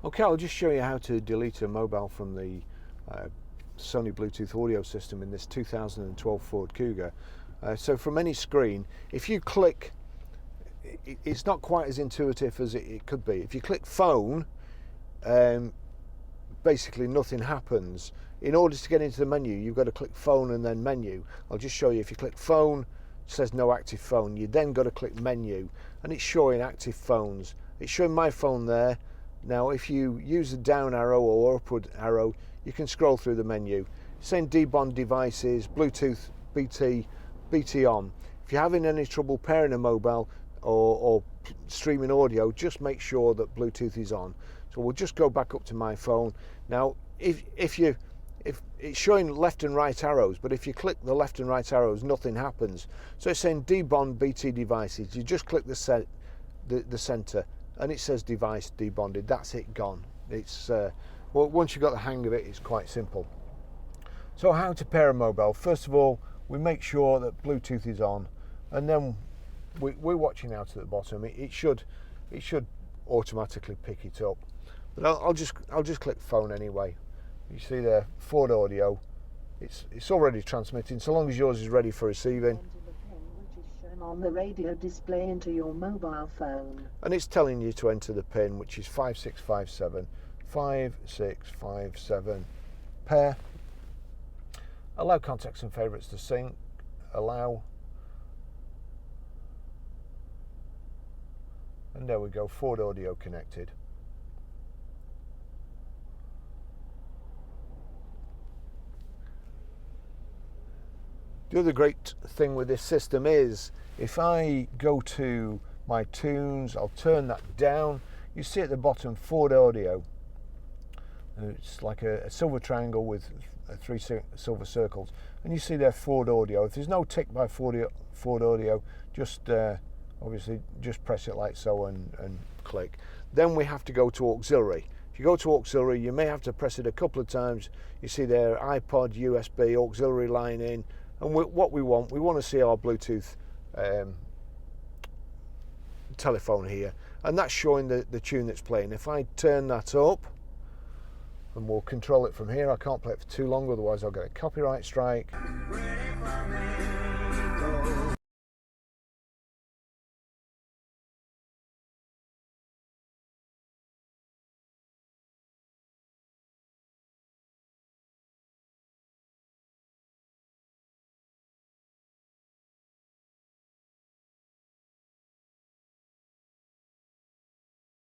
Okay, I'll just show you how to delete a mobile from the Sony Bluetooth audio system in this 2012 Ford Kuga. So from any screen, if you click, it's not quite as intuitive as it could be. If you click phone, basically nothing happens. In order to get into the menu, you've got to click phone and then menu. I'll just show you. If you click phone, it says no active phone. You then got to click menu, and it's showing active phones. It's showing my phone there. Now if you use the down arrow or upward arrow, you can scroll through the menu. It's saying debond devices, Bluetooth, BT on. If you're having any trouble pairing a mobile or streaming audio, just make sure that Bluetooth is on. So we'll just go back up to my phone. Now if it's showing left and right arrows, but if you click the left and right arrows, nothing happens. So it's saying debond BT devices. You just click the center and it says device debonded. That's it, gone. It's well, once you've got the hang of it, it's quite simple. So how to pair a mobile? First of all, we make sure that Bluetooth is on, and then we're watching out at the bottom. It should automatically pick it up, but I'll just click phone anyway. You see there, Ford Audio. It's already transmitting, so long as yours is ready for receiving. On the radio display into your mobile phone, and it's telling you to enter the pin, which is 5657 5657. Pair. Allow contacts and favorites to sync. Allow. And there we go, Ford Audio connected. The other great thing with this system is, if I go to my tunes, I'll turn that down. You see at the bottom, Ford Audio. It's like a silver triangle with three silver circles. And you see there, Ford Audio. If there's no tick by Ford Audio, just obviously just press it like so and click. Then we have to go to auxiliary. If you go to auxiliary, you may have to press it a couple of times. You see there, iPod, USB, auxiliary line in. And what we want to see our Bluetooth telephone here, and that's showing the tune that's playing. If I turn that up, and we'll control it from here. I can't play it for too long, otherwise I'll get a copyright strike.